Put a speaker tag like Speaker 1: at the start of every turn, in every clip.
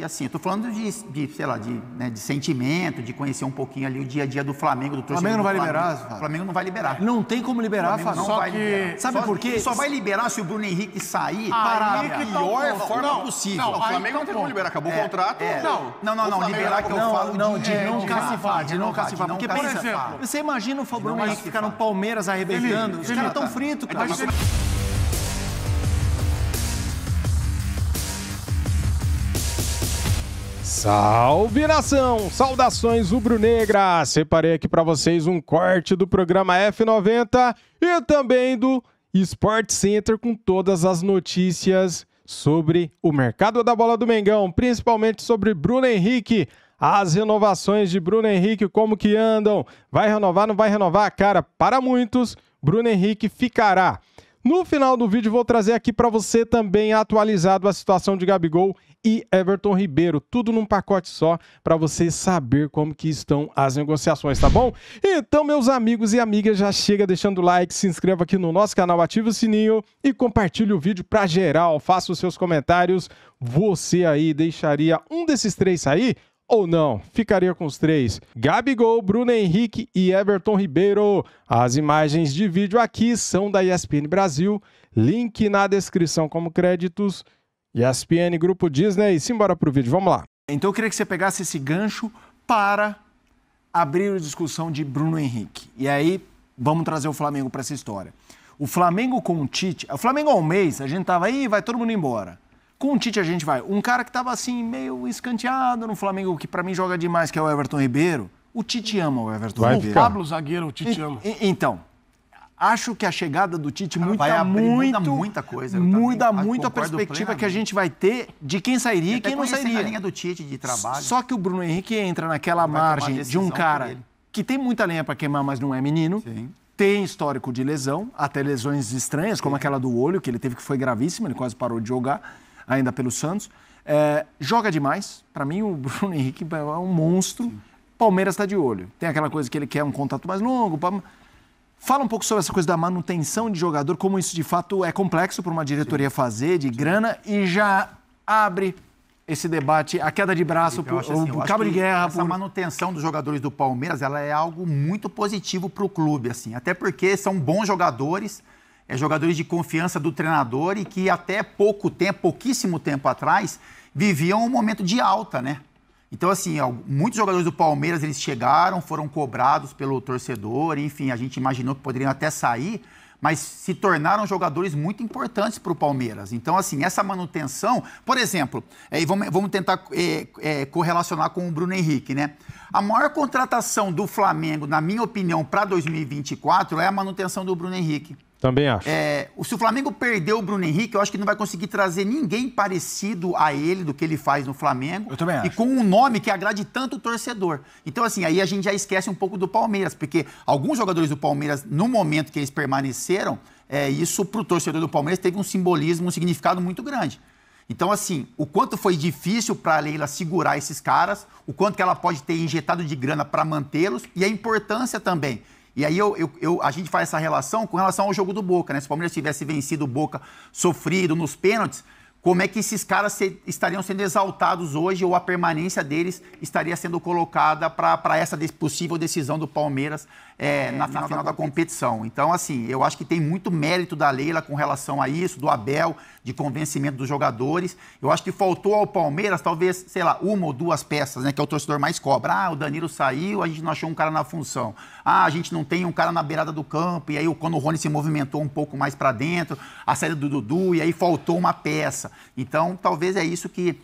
Speaker 1: que assim, eu tô falando sei lá, de sentimento, de conhecer um pouquinho ali o dia a dia do Flamengo, do torcedor.
Speaker 2: O Flamengo não vai liberar?
Speaker 1: O Flamengo não vai liberar.
Speaker 2: Não tem como liberar, Fábio.
Speaker 1: Não vai liberar.
Speaker 2: Sabe por quê?
Speaker 1: Só vai liberar se o Bruno Henrique sair
Speaker 2: Parar
Speaker 1: da pior forma possível.
Speaker 3: Não, o Flamengo não tem como liberar. Acabou o contrato.
Speaker 1: Não, liberar que eu falo
Speaker 2: de não cacifar. Porque, por exemplo, você imagina o Bruno Henrique ficar no Palmeiras arrebentando? Os caras estão fritos, cara.
Speaker 4: Salve, nação! Saudações rubro-negras! Separei aqui para vocês um corte do programa F90 e também do Sport Center com todas as notícias sobre o mercado da bola do Mengão, principalmente sobre Bruno Henrique, as renovações de Bruno Henrique, como que andam, vai renovar, não vai renovar? Cara, para muitos, Bruno Henrique ficará. No final do vídeo vou trazer aqui para você também atualizado a situação de Gabigol e Everton Ribeiro, tudo num pacote só para você saber como que estão as negociações, tá bom? Então, meus amigos e amigas, já chega deixando o like, se inscreva aqui no nosso canal, ative o sininho e compartilhe o vídeo para geral, faça os seus comentários. Você aí deixaria um desses três sair? Ou não? Ficaria com os três. Gabigol, Bruno Henrique e Everton Ribeiro. As imagens de vídeo aqui são da ESPN Brasil. Link na descrição como créditos. ESPN Grupo Disney. Simbora pro vídeo, vamos lá.
Speaker 2: Então eu queria que você pegasse esse gancho para abrir a discussão de Bruno Henrique. E aí, vamos trazer o Flamengo para essa história. O Flamengo com o Tite... O Flamengo há um mês, a gente tava aí, vai todo mundo embora. Com o Tite a gente vai. Um cara que estava assim, meio escanteado no Flamengo, que para mim joga demais, que é o Everton Ribeiro. O Tite ama o Everton Ribeiro.
Speaker 5: O Pablo zagueiro, o Tite ama.
Speaker 2: Então, acho que a chegada do Tite
Speaker 1: muda muita coisa.
Speaker 2: Muda muito a perspectiva que a gente vai ter de quem sairia e quem não sairia.
Speaker 1: A linha do Tite de trabalho.
Speaker 2: Só que o Bruno Henrique entra naquela margem de um cara que tem muita lenha para queimar, mas não é menino.
Speaker 1: Sim.
Speaker 2: Tem histórico de lesão, até lesões estranhas, como aquela do olho, que ele teve, que foi gravíssima, ele quase parou de jogar. Ainda pelo Santos, joga demais. Para mim, o Bruno Henrique é um monstro. Sim. Palmeiras está de olho. Tem aquela coisa que ele quer um contato mais longo. Fala um pouco sobre essa coisa da manutenção de jogador, como isso de fato é complexo para uma diretoria fazer, de grana, e já abre esse debate, a queda de braço, o cabo de guerra.
Speaker 1: Essa manutenção dos jogadores do Palmeiras, ela é algo muito positivo para o clube, assim, até porque são bons jogadores. Jogadores de confiança do treinador e que até pouquíssimo tempo atrás, viviam um momento de alta, né? Então, assim, muitos jogadores do Palmeiras, eles chegaram, foram cobrados pelo torcedor, enfim, a gente imaginou que poderiam até sair, mas se tornaram jogadores muito importantes para o Palmeiras. Então, assim, essa manutenção... Por exemplo, vamos tentar correlacionar com o Bruno Henrique, né? A maior contratação do Flamengo, na minha opinião, para 2024 é a manutenção do Bruno Henrique.
Speaker 4: Também acho.
Speaker 1: Se o Flamengo perder o Bruno Henrique, eu acho que não vai conseguir trazer ninguém parecido a ele, do que ele faz no Flamengo.
Speaker 2: Eu também acho.
Speaker 1: E com um nome que agrade tanto o torcedor. Então, assim, aí a gente já esquece um pouco do Palmeiras, porque alguns jogadores do Palmeiras, no momento que eles permaneceram, isso para o torcedor do Palmeiras teve um simbolismo, um significado muito grande. Então, assim, o quanto foi difícil para a Leila segurar esses caras, o quanto que ela pode ter injetado de grana para mantê-los e a importância também. E aí a gente faz essa relação com relação ao jogo do Boca, né? Se o Palmeiras tivesse vencido o Boca sofrido nos pênaltis, como é que esses caras estariam sendo exaltados hoje ou a permanência deles estaria sendo colocada para essa possível decisão do Palmeiras na final da competição. Então, assim, eu acho que tem muito mérito da Leila com relação a isso, do Abel, de convencimento dos jogadores. Eu acho que faltou ao Palmeiras, talvez, sei lá, uma ou duas peças, né, que é o torcedor mais cobra. O Danilo saiu, a gente não achou um cara na função. A gente não tem um cara na beirada do campo, e aí quando o Rony se movimentou um pouco mais para dentro, a saída do Dudu, e aí faltou uma peça. Então, talvez é isso que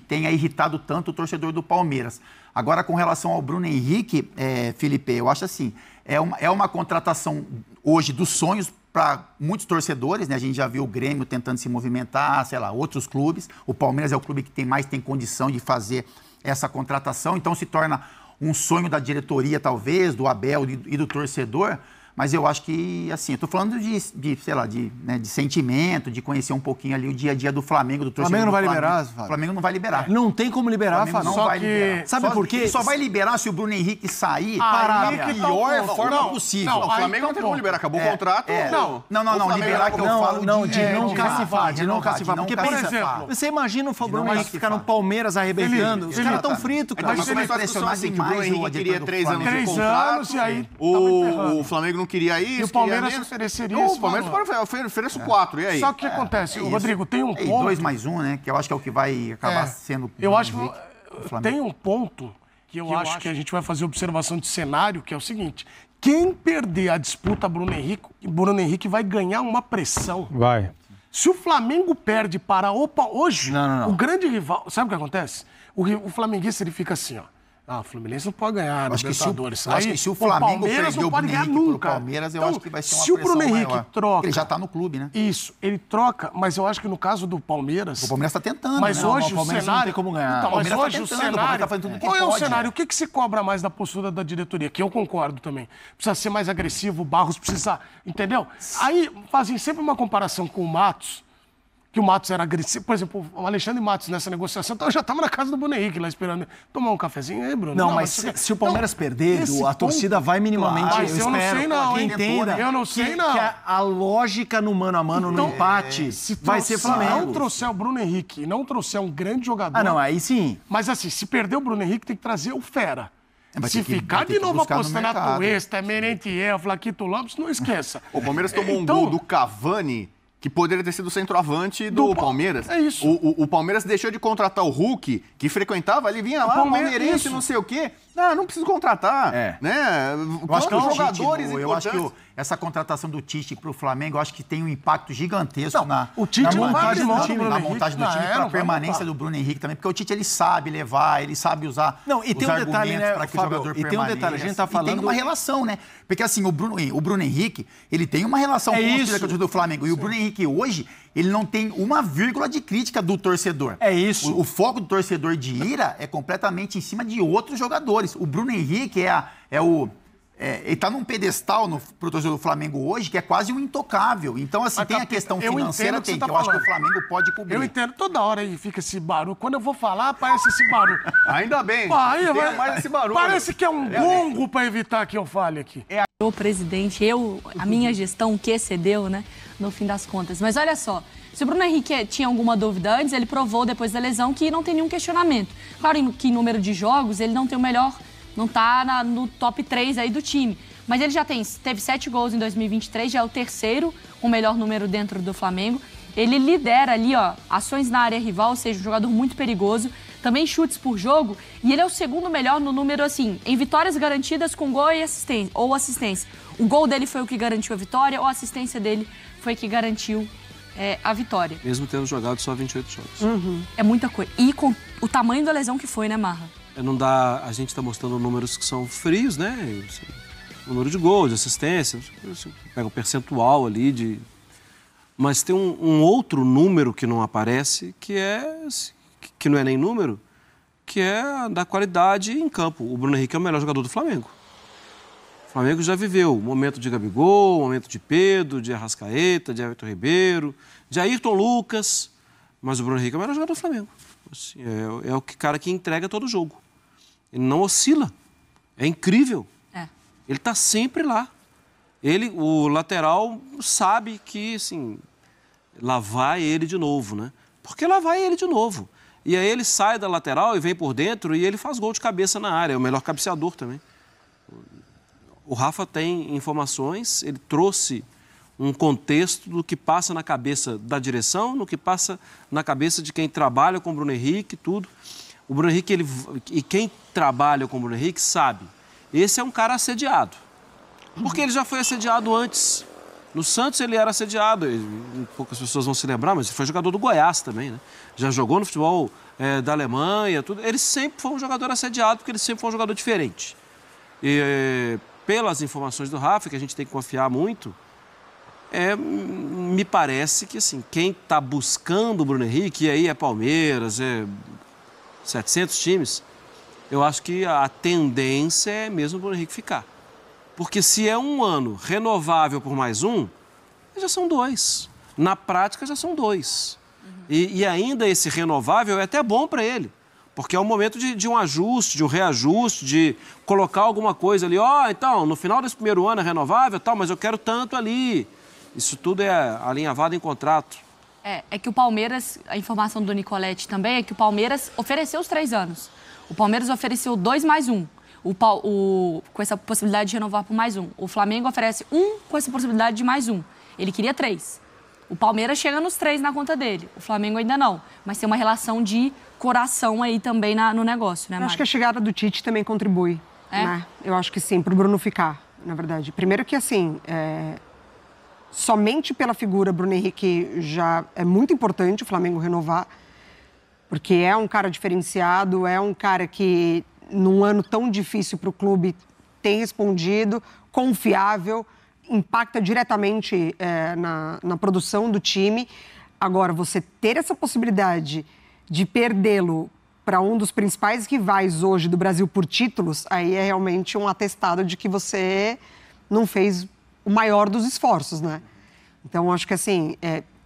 Speaker 1: tenha irritado tanto o torcedor do Palmeiras. Agora, com relação ao Bruno Henrique, Felipe, eu acho assim, é uma contratação hoje dos sonhos para muitos torcedores, né? A gente já viu o Grêmio tentando se movimentar, sei lá, outros clubes. O Palmeiras é o clube que tem condição de fazer essa contratação, então se torna um sonho da diretoria, talvez, do Abel e do torcedor. Mas eu acho que, assim, eu tô falando sei lá, de sentimento, de conhecer um pouquinho ali o dia a dia do Flamengo, do torcedor.
Speaker 2: O Flamengo não vai liberar,
Speaker 1: Fábio. O Flamengo não vai liberar.
Speaker 2: Não tem como liberar, Fábio.
Speaker 1: Não vai liberar.
Speaker 2: Sabe por quê?
Speaker 1: Só vai liberar se o Bruno Henrique sair
Speaker 2: parar
Speaker 1: da pior forma possível.
Speaker 3: O Flamengo não tem como liberar, acabou o contrato.
Speaker 1: Não, liberar que eu falo
Speaker 2: de não cacifar. Porque, por exemplo, você imagina o Bruno Henrique ficar no Palmeiras arrebentando, os caras estão fritos, cara.
Speaker 3: Mas ele pressionar assim, que o Bruno Henrique queria 3 anos de
Speaker 5: 3
Speaker 3: contrato,
Speaker 5: anos e aí
Speaker 3: o Flamengo não queria isso,
Speaker 5: e o Palmeiras ofereceria isso.
Speaker 3: O Palmeiras oferece 4, e aí?
Speaker 5: Só que o que acontece, Rodrigo, tem um ponto...
Speaker 1: 2 mais 1, né? Que eu acho que é o que vai acabar sendo...
Speaker 5: Eu acho que tem um ponto que eu acho que a gente vai fazer observação de cenário, que é o seguinte: quem perder a disputa Bruno Henrique vai ganhar uma pressão.
Speaker 4: Vai.
Speaker 5: Se o Flamengo perde para hoje, o grande rival... Sabe o que acontece? O flamenguista, ele fica assim, ó. O Fluminense não pode ganhar,
Speaker 1: acho que se o
Speaker 5: Flamengo
Speaker 1: perder o Bruno Henrique pro Palmeiras, eu acho que vai ser uma
Speaker 5: pressão maior. Se o Bruno Henrique troca...
Speaker 1: Ele já tá no clube, né?
Speaker 5: Isso, ele troca, mas eu acho que no caso do Palmeiras...
Speaker 1: O Palmeiras tá tentando,
Speaker 5: mas hoje o cenário...
Speaker 2: não tem como ganhar.
Speaker 5: Então, mas hoje o cenário...
Speaker 1: Tá fazendo tudo que
Speaker 5: qual é o
Speaker 1: pode,
Speaker 5: cenário? O que se cobra mais da postura da diretoria? Que eu concordo também. Precisa ser mais agressivo, o Barros precisa... Entendeu? Aí fazem sempre uma comparação com o Matos, que o Matos era agressivo. Por exemplo, o Alexandre Matos nessa negociação, então já estava na casa do Bruno Henrique lá esperando tomar um cafezinho aí, Bruno.
Speaker 2: Não, mas se o Palmeiras perder, a torcida vai minimamente.
Speaker 5: Mas eu não sei não,
Speaker 2: que
Speaker 5: hein?
Speaker 2: entenda
Speaker 5: eu não sei não.
Speaker 2: Que a lógica no mano a mano, no empate, vai ser Flamengo.
Speaker 5: Se não trouxer o Bruno Henrique e não trouxer um grande jogador...
Speaker 2: não, aí sim.
Speaker 5: Mas assim, se perder o Bruno Henrique, tem que trazer o Fera. Se ficar de novo apostando na Tuesta, Merentiel, Flaquito Lopes, não esqueça.
Speaker 3: O Palmeiras tomou um gol do Cavani, que poderia ter sido o centroavante do Palmeiras.
Speaker 5: É isso.
Speaker 3: O Palmeiras deixou de contratar o Hulk, que frequentava ali, vinha lá, palmeirense, não sei o quê. Não preciso contratar. Né?
Speaker 1: Eu acho que os
Speaker 3: jogadores
Speaker 1: eu acho que essa contratação do Tite para o Flamengo, eu acho que tem um impacto gigantesco
Speaker 5: o Tite
Speaker 1: na
Speaker 5: montagem do time,
Speaker 1: na montagem do time, para a permanência do Bruno Henrique também, porque o Tite ele sabe levar, ele sabe usar
Speaker 2: e tem
Speaker 1: os
Speaker 2: um detalhe, né,
Speaker 1: para que o jogador permaneça.
Speaker 2: E tem um detalhe, a gente tá falando...
Speaker 1: E tem uma relação, né? Porque assim, o Bruno Henrique, ele tem uma relação com o torcedor do Flamengo. E o Bruno Henrique hoje, ele não tem uma vírgula de crítica do torcedor.
Speaker 2: É isso.
Speaker 1: O foco do torcedor de ira é completamente em cima de outros jogadores. O Bruno Henrique ele tá num pedestal pro torcedor do Flamengo hoje que é quase um intocável. Então, assim, tem a questão financeira, que eu acho que o Flamengo pode cobrir.
Speaker 5: Eu entendo, toda hora aí fica esse barulho. Quando eu vou falar, aparece esse barulho.
Speaker 3: Ainda bem.
Speaker 5: Tem
Speaker 3: mais esse barulho.
Speaker 5: Parece que é um gongo para evitar que eu fale aqui.
Speaker 6: O presidente, a minha gestão que excedeu, né, no fim das contas. Mas olha só, se o Bruno Henrique tinha alguma dúvida antes, ele provou depois da lesão que não tem nenhum questionamento. Claro que em número de jogos ele não tem o melhor, não tá no top 3 aí do time. Mas ele já teve 7 gols em 2023, já é o terceiro com o melhor número dentro do Flamengo. Ele lidera ali, ações na área rival, ou seja, um jogador muito perigoso. Também chutes por jogo. E ele é o segundo melhor no número, assim, em vitórias garantidas com gol e assistência. O gol dele foi o que garantiu a vitória, ou a assistência dele foi que garantiu a vitória.
Speaker 7: Mesmo tendo jogado só 28 jogos.
Speaker 6: É muita coisa. E com o tamanho da lesão que foi, né, Marra?
Speaker 7: Não dá... A gente está mostrando números que são frios, né? O número de gols, de assistência. Pega um percentual ali de... Mas tem um outro número que não aparece, que não é nem número, que é da qualidade em campo. O Bruno Henrique é o melhor jogador do Flamengo. O Flamengo já viveu o momento de Gabigol, o momento de Pedro, de Arrascaeta, de Everton Ribeiro, de Ayrton Lucas, mas o Bruno Henrique é o melhor jogador do Flamengo. Assim, é o cara que entrega todo o jogo. Ele não oscila. É incrível. Ele está sempre lá. O lateral, sabe que, assim, lá vai ele de novo, né? Porque lá vai ele de novo. E aí ele sai da lateral e vem por dentro e ele faz gol de cabeça na área. É o melhor cabeceador também. O Rafa tem informações, ele trouxe um contexto do que passa na cabeça da direção, no que passa na cabeça de quem trabalha com o Bruno Henrique, tudo. O Bruno Henrique, e quem trabalha com o Bruno Henrique sabe, esse é um cara assediado. Porque ele já foi assediado antes. No Santos ele era assediado, poucas pessoas vão se lembrar, mas ele foi jogador do Goiás também, né? Já jogou no futebol da Alemanha, tudo. Ele sempre foi um jogador assediado, porque ele sempre foi um jogador diferente. E pelas informações do Rafa, que a gente tem que confiar muito, me parece que, assim, quem está buscando o Bruno Henrique, e aí é Palmeiras, 700 times, eu acho que a tendência é mesmo o Bruno Henrique ficar. Porque se é um ano renovável por mais um, já são 2. Na prática, já são 2. E ainda esse renovável é até bom para ele. Porque é um momento de um ajuste, de um reajuste, de colocar alguma coisa ali. Então, no final desse primeiro ano é renovável, tal, mas eu quero tanto ali. Isso tudo é alinhavado em contrato.
Speaker 6: É que o Palmeiras, a informação do Nicoletti também é que o Palmeiras ofereceu os 3 anos. O Palmeiras ofereceu 2 mais 1, com essa possibilidade de renovar por mais 1. O Flamengo oferece 1 com essa possibilidade de mais 1. Ele queria 3. O Palmeiras chega nos 3 na conta dele. O Flamengo ainda não. Mas tem uma relação de coração aí também no negócio, né, Mari?
Speaker 8: Eu acho que a chegada do Tite também contribui. Né? Eu acho que sim, pro Bruno ficar, na verdade. Primeiro que, assim, somente pela figura Bruno Henrique já é muito importante o Flamengo renovar, porque é um cara diferenciado, é um cara que, num ano tão difícil para o clube, tem respondido, confiável, impacta diretamente na produção do time. Agora, você ter essa possibilidade de perdê-lo para um dos principais rivais hoje do Brasil por títulos, aí é realmente um atestado de que você não fez o maior dos esforços, né? Então, acho que assim,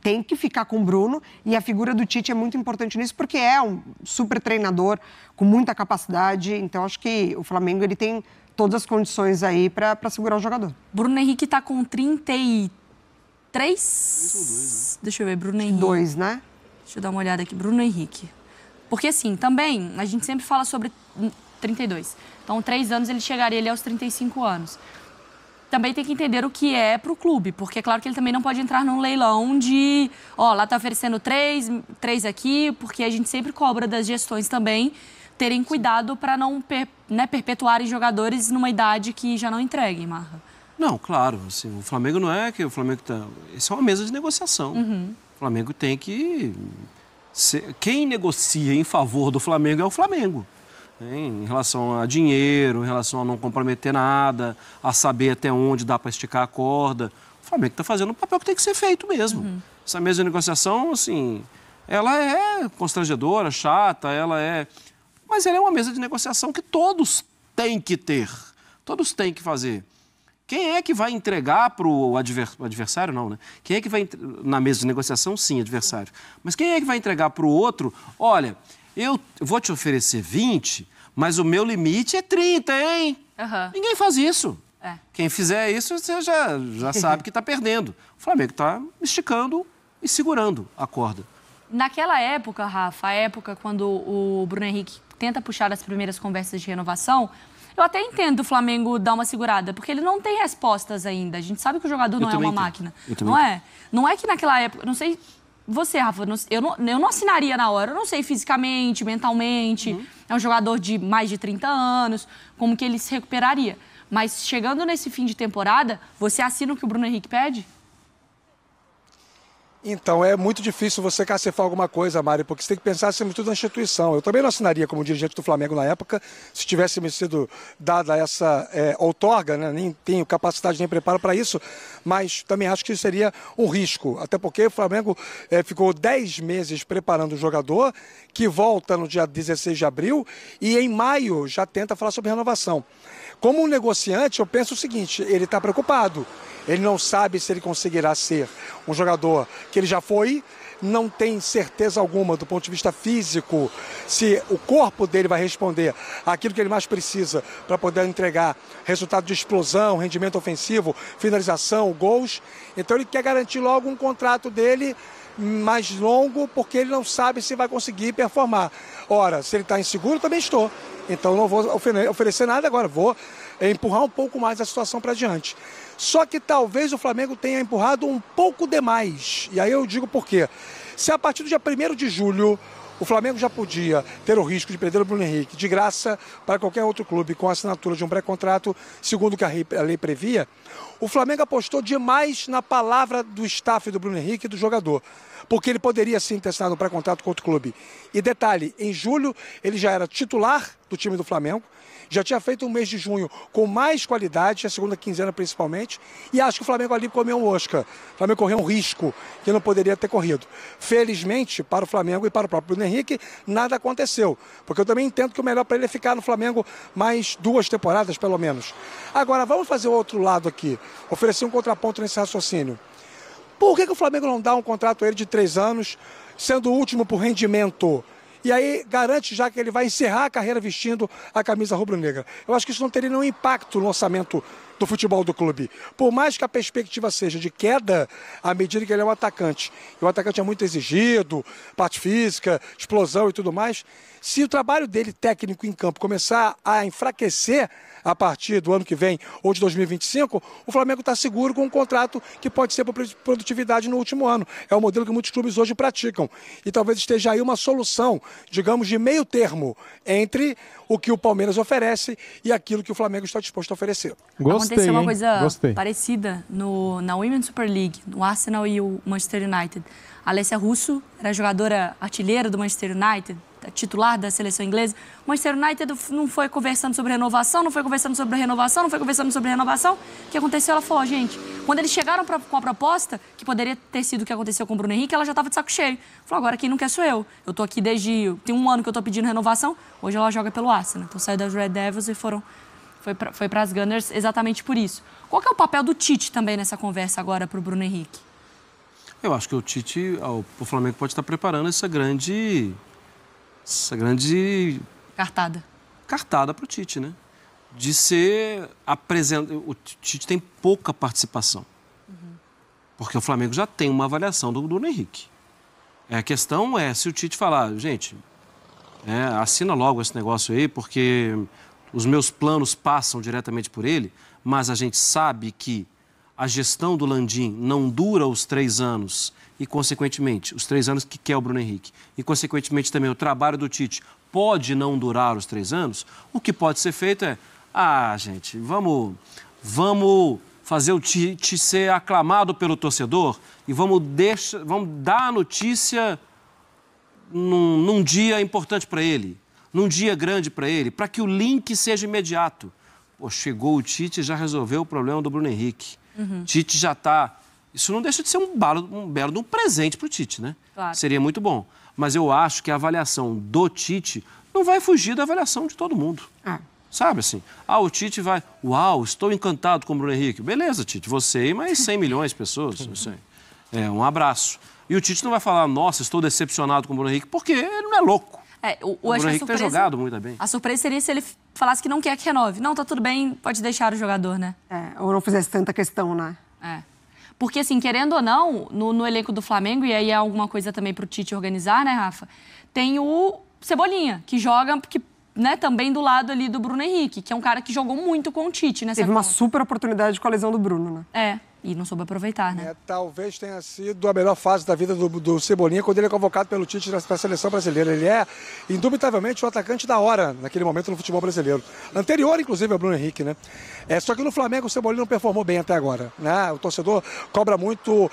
Speaker 8: tem que ficar com o Bruno, e a figura do Tite é muito importante nisso, porque é um super treinador com muita capacidade. Então, acho que o Flamengo ele tem todas as condições aí para segurar o jogador.
Speaker 6: Bruno Henrique está com 33? Deixa eu ver, Bruno Henrique.
Speaker 8: 2, né?
Speaker 6: Deixa eu dar uma olhada aqui. Bruno Henrique. Porque, assim, também, a gente sempre fala sobre 32. Então, 3 anos ele chegaria ali aos 35 anos. Também tem que entender o que é pro clube, porque é claro que ele também não pode entrar num leilão de, lá tá oferecendo 3 aqui, porque a gente sempre cobra das gestões também terem cuidado para não perpetuarem jogadores numa idade que já não entreguem, Marra.
Speaker 7: Não, claro, assim, o Flamengo não é que o Flamengo tá... Isso é uma mesa de negociação. O Flamengo tem que... Quem negocia em favor do Flamengo é o Flamengo. Em relação a dinheiro, em relação a não comprometer nada, a saber até onde dá para esticar a corda. O Flamengo está fazendo o papel que tem que ser feito mesmo. Essa mesa de negociação, assim, ela é constrangedora, chata, mas ela é uma mesa de negociação que todos têm que ter. Todos têm que fazer. Quem é que vai entregar para o adversário? Não, né? Quem é que vai... Na mesa de negociação, sim, adversário. Mas quem é que vai entregar para o outro? Olha, eu vou te oferecer 20, mas o meu limite é 30, hein? Ninguém faz isso. Quem fizer isso, você já sabe que está perdendo. O Flamengo está esticando e segurando a corda.
Speaker 6: Naquela época, Rafa, a época quando o Bruno Henrique tenta puxar as primeiras conversas de renovação, eu até entendo o Flamengo dar uma segurada, porque ele não tem respostas ainda. A gente sabe que o jogador não é uma máquina. Não é? Não é que naquela época... Não sei você, Rafa, eu não assinaria na hora. Eu não sei fisicamente, mentalmente. É um jogador de mais de 30 anos. Como que ele se recuperaria? Mas chegando nesse fim de temporada, você assina o que o Bruno Henrique pede?
Speaker 9: Então, é muito difícil você cacifar alguma coisa, Mari, porque você tem que pensar acima de tudo na instituição. Eu também não assinaria como dirigente do Flamengo na época, se tivesse me sido dada essa outorga, né? Nem tenho capacidade nem preparo para isso, mas também acho que isso seria um risco, até porque o Flamengo ficou 10 meses preparando o jogador, que volta no dia 16 de abril, e em maio já tenta falar sobre renovação. Como um negociante, eu penso o seguinte, ele está preocupado. Ele não sabe se ele conseguirá ser um jogador que ele já foi, não tem certeza alguma do ponto de vista físico, se o corpo dele vai responder àquilo que ele mais precisa para poder entregar resultado de explosão, rendimento ofensivo, finalização, gols. Então ele quer garantir logo um contrato dele mais longo, porque ele não sabe se vai conseguir performar. Ora, se ele está inseguro, também estou. Então não vou oferecer nada agora, vou empurrar um pouco mais a situação para diante. Só que talvez o Flamengo tenha empurrado um pouco demais. E aí eu digo por quê. Se a partir do dia 1º de julho o Flamengo já podia ter o risco de perder o Bruno Henrique de graça para qualquer outro clube com a assinatura de um pré-contrato, segundo o que a lei previa, o Flamengo apostou demais na palavra do staff do Bruno Henrique e do jogador. porque ele poderia sim ter assinado um pré-contrato com outro clube. E detalhe, em julho ele já era titular do time do Flamengo, já tinha feito um mês de junho com mais qualidade, a segunda quinzena principalmente, e acho que o Flamengo ali comeu um osca. O Flamengo correu um risco que não poderia ter corrido. Felizmente, para o Flamengo e para o próprio Bruno Henrique, nada aconteceu, porque eu também entendo que o melhor para ele é ficar no Flamengo mais 2 temporadas, pelo menos. Agora, vamos fazer o outro lado aqui, oferecer um contraponto nesse raciocínio. Por que o Flamengo não dá um contrato a ele de 3 anos, sendo o último por rendimento? E aí garante já que ele vai encerrar a carreira vestindo a camisa rubro-negra. Eu acho que isso não teria nenhum impacto no orçamento do futebol do clube. Por mais que a perspectiva seja de queda, à medida que ele é um atacante, e o atacante é muito exigido, parte física, explosão e tudo mais, se o trabalho dele técnico em campo começar a enfraquecer a partir do ano que vem ou de 2025, o Flamengo está seguro com um contrato que pode ser por produtividade no último ano. É o modelo que muitos clubes hoje praticam. E talvez esteja aí uma solução, digamos, de meio termo entre o que o Palmeiras oferece e aquilo que o Flamengo está disposto a oferecer.
Speaker 6: Aconteceu uma coisa parecida na Women's Super League, no Arsenal e o Manchester United. A Alessia Russo era jogadora artilheira do Manchester United, titular da seleção inglesa. O Manchester United não foi conversando sobre renovação, não foi conversando sobre renovação. O que aconteceu? Ela falou, gente, quando eles chegaram com a proposta, que poderia ter sido o que aconteceu com o Bruno Henrique, ela já estava de saco cheio. Falou, agora quem não quer sou eu. Eu tô aqui tem 1 ano que eu tô pedindo renovação, hoje ela joga pelo Arsenal. Então saiu das Red Devils e foi para as Gunners exatamente por isso. Qual que é o papel do Tite também nessa conversa agora para o Bruno Henrique?
Speaker 7: Eu acho que o Tite, o Flamengo pode estar preparando essa grande cartada para o Tite, né? De ser apresentado. O Tite tem pouca participação. Porque o Flamengo já tem uma avaliação do Bruno Henrique. A questão é se o Tite falar, gente, assina logo esse negócio aí, porque os meus planos passam diretamente por ele, mas a gente sabe que a gestão do Landim não dura os 3 anos e, consequentemente, os 3 anos que quer o Bruno Henrique e, consequentemente, também o trabalho do Tite pode não durar os 3 anos, o que pode ser feito é, gente, vamos fazer o Tite ser aclamado pelo torcedor e vamos dar a notícia num dia importante para ele, num dia grande para ele, para que o link seja imediato. Pô, chegou o Tite e já resolveu o problema do Bruno Henrique. Tite já está... Isso não deixa de ser um belo de um presente para o Tite, né?
Speaker 6: Claro.
Speaker 7: Seria muito bom. Mas eu acho que a avaliação do Tite não vai fugir da avaliação de todo mundo. Sabe assim? O Tite vai... Uau, estou encantado com o Bruno Henrique. Beleza, Tite, você e mais 100 milhões de pessoas. Um abraço. E o Tite não vai falar, nossa, estou decepcionado com o Bruno Henrique, porque ele não é louco. O Bruno Henrique tem jogado muito bem.
Speaker 6: A surpresa seria se ele falasse que não quer que renove. Não, tá tudo bem, pode deixar o jogador, né?
Speaker 8: Ou não fizesse tanta questão, né?
Speaker 6: Porque, assim, querendo ou não, no elenco do Flamengo, e aí é alguma coisa também pro Tite organizar, né, Rafa? Tem o Cebolinha, que joga, também do lado ali do Bruno Henrique, que é um cara que jogou muito com o Tite nessa
Speaker 8: Teve uma super oportunidade com a lesão do Bruno, né?
Speaker 6: E não soube aproveitar, né?
Speaker 9: Talvez tenha sido a melhor fase da vida do Cebolinha quando ele é convocado pelo Tite para a seleção brasileira. Ele é, indubitavelmente, o atacante da hora naquele momento no futebol brasileiro. Anterior, inclusive, ao Bruno Henrique, né? Só que no Flamengo o Cebolinha não performou bem até agora, né? O torcedor cobra muito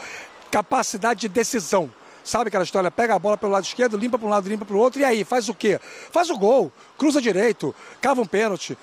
Speaker 9: capacidade de decisão. Sabe aquela história? Pega a bola pelo lado esquerdo, limpa para um lado, limpa para o outro, e aí, faz o quê? Faz o gol, cruza direito, cava um pênalti.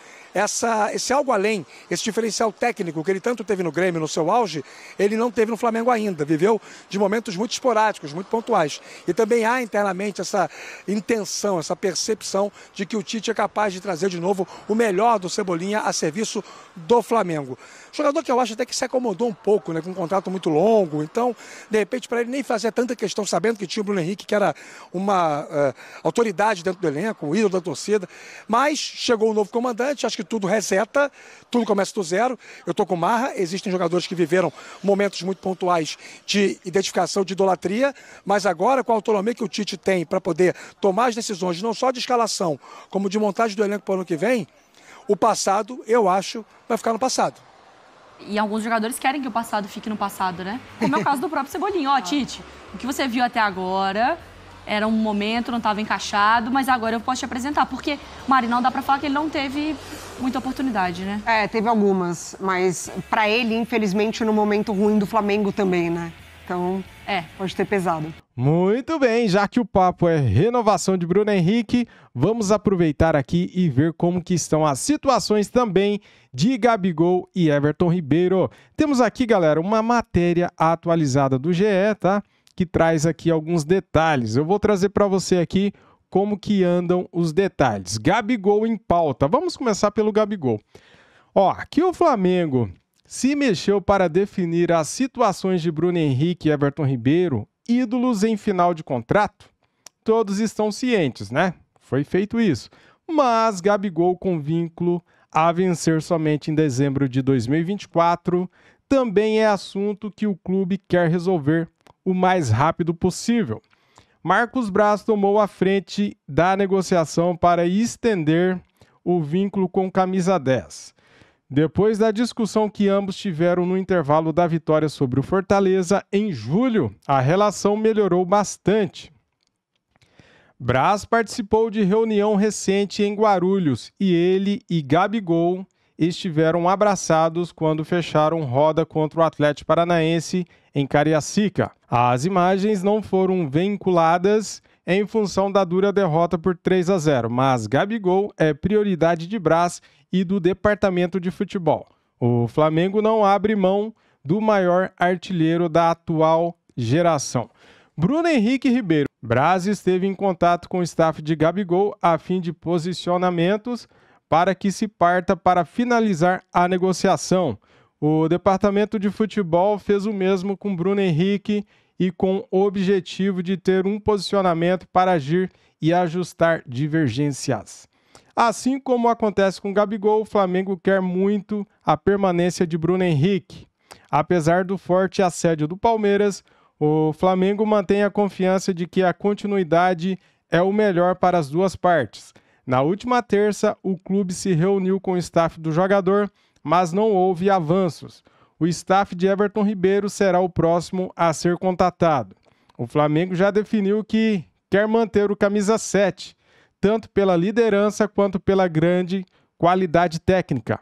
Speaker 9: Esse algo além, esse diferencial técnico que ele tanto teve no Grêmio, no seu auge, ele não teve no Flamengo ainda. Viveu de momentos muito esporádicos, muito pontuais. E também há internamente essa intenção, essa percepção de que o Tite é capaz de trazer de novo o melhor do Cebolinha a serviço do Flamengo. Jogador que eu acho até que se acomodou um pouco, né, com um contrato muito longo. Então, de repente, para ele nem fazer tanta questão, sabendo que tinha o Bruno Henrique, que era uma autoridade dentro do elenco, um ídolo da torcida. Mas chegou o novo comandante, acho que tudo reseta, tudo começa do zero. Eu estou com o Marra, existem jogadores que viveram momentos muito pontuais de identificação, de idolatria, mas agora, com a autonomia que o Tite tem para poder tomar as decisões, não só de escalação, como de montagem do elenco para o ano que vem, o passado, eu acho, vai ficar no passado.
Speaker 6: E alguns jogadores querem que o passado fique no passado, né? Como é o caso do próprio Cebolinha. Tite, o que você viu até agora era um momento, não estava encaixado, mas agora eu posso te apresentar. Porque, Mari, não dá pra falar que ele não teve muita oportunidade, né?
Speaker 8: Teve algumas, mas pra ele, infelizmente, no momento ruim do Flamengo também, né? Então, pode ter pesado.
Speaker 4: Muito bem, já que o papo é renovação de Bruno Henrique, vamos aproveitar aqui e ver como que estão as situações também de Gabigol e Everton Ribeiro. Temos aqui, galera, uma matéria atualizada do GE, tá? Que traz aqui alguns detalhes. Eu vou trazer para você aqui como que andam os detalhes. Gabigol em pauta. Vamos começar pelo Gabigol. Ó, aqui o Flamengo se mexeu para definir as situações de Bruno Henrique e Everton Ribeiro, ídolos em final de contrato. Todos estão cientes, né? Foi feito isso. Mas Gabigol com vínculo a vencer somente em dezembro de 2024 também é assunto que o clube quer resolver o mais rápido possível. Marcos Braz tomou a frente da negociação para estender o vínculo com camisa 10. Depois da discussão que ambos tiveram no intervalo da vitória sobre o Fortaleza em julho, a relação melhorou bastante. Braz participou de reunião recente em Guarulhos e ele e Gabigol estiveram abraçados quando fecharam roda contra o Atlético Paranaense em Cariacica. As imagens não foram vinculadas em função da dura derrota por 3-0, mas Gabigol é prioridade de Braz e do departamento de futebol. O Flamengo não abre mão do maior artilheiro da atual geração. Bruno Henrique Ribeiro. Braz esteve em contato com o staff de Gabigol a fim de posicionamentos para que se parta para finalizar a negociação. O departamento de futebol fez o mesmo com Bruno Henrique e com o objetivo de ter um posicionamento para agir e ajustar divergências. Assim como acontece com Gabigol, o Flamengo quer muito a permanência de Bruno Henrique. Apesar do forte assédio do Palmeiras, o Flamengo mantém a confiança de que a continuidade é o melhor para as duas partes. Na última terça, o clube se reuniu com o staff do jogador, mas não houve avanços. O staff de Everton Ribeiro será o próximo a ser contatado. O Flamengo já definiu que quer manter o camisa 7, tanto pela liderança quanto pela grande qualidade técnica.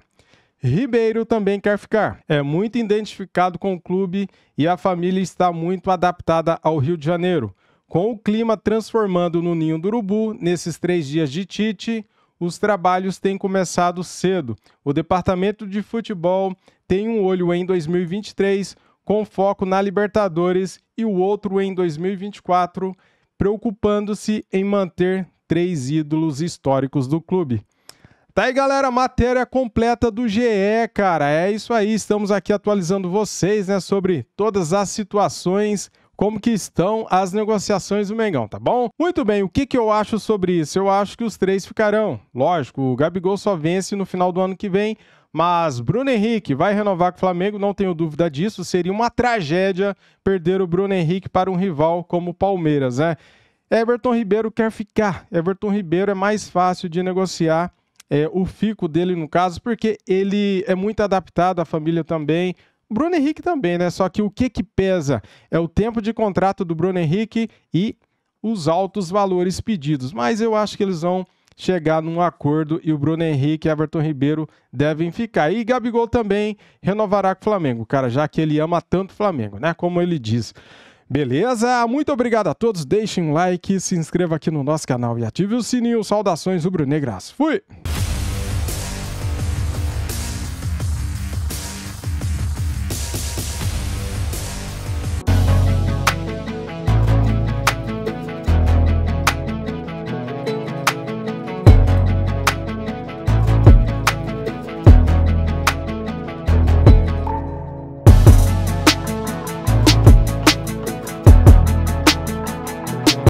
Speaker 4: Ribeiro também quer ficar. É muito identificado com o clube e a família está muito adaptada ao Rio de Janeiro. Com o clima transformando no Ninho do Urubu, nesses 3 dias de Tite, os trabalhos têm começado cedo. O departamento de futebol tem um olho em 2023, com foco na Libertadores, e o outro em 2024, preocupando-se em manter 3 ídolos históricos do clube. Tá aí, galera, matéria completa do GE, cara. É isso aí, estamos aqui atualizando vocês, né, sobre todas as situações, como que estão as negociações do Mengão, tá bom? Muito bem, o que eu acho sobre isso? Eu acho que os 3 ficarão. Lógico, o Gabigol só vence no final do ano que vem, mas Bruno Henrique vai renovar com o Flamengo, não tenho dúvida disso. Seria uma tragédia perder o Bruno Henrique para um rival como o Palmeiras, né? Everton Ribeiro quer ficar. Everton Ribeiro é mais fácil de negociar, o fico dele no caso, porque ele é muito adaptado, a família também. O Bruno Henrique também, né? Só que o que pesa é o tempo de contrato do Bruno Henrique e os altos valores pedidos. Mas eu acho que eles vão chegar num acordo e o Bruno Henrique e Everton Ribeiro devem ficar. E Gabigol também renovará com o Flamengo, cara, já que ele ama tanto o Flamengo, né? Como ele diz. Beleza? Muito obrigado a todos. Deixem um like, se inscreva aqui no nosso canal e ative o sininho. Saudações rubro-negras. Fui!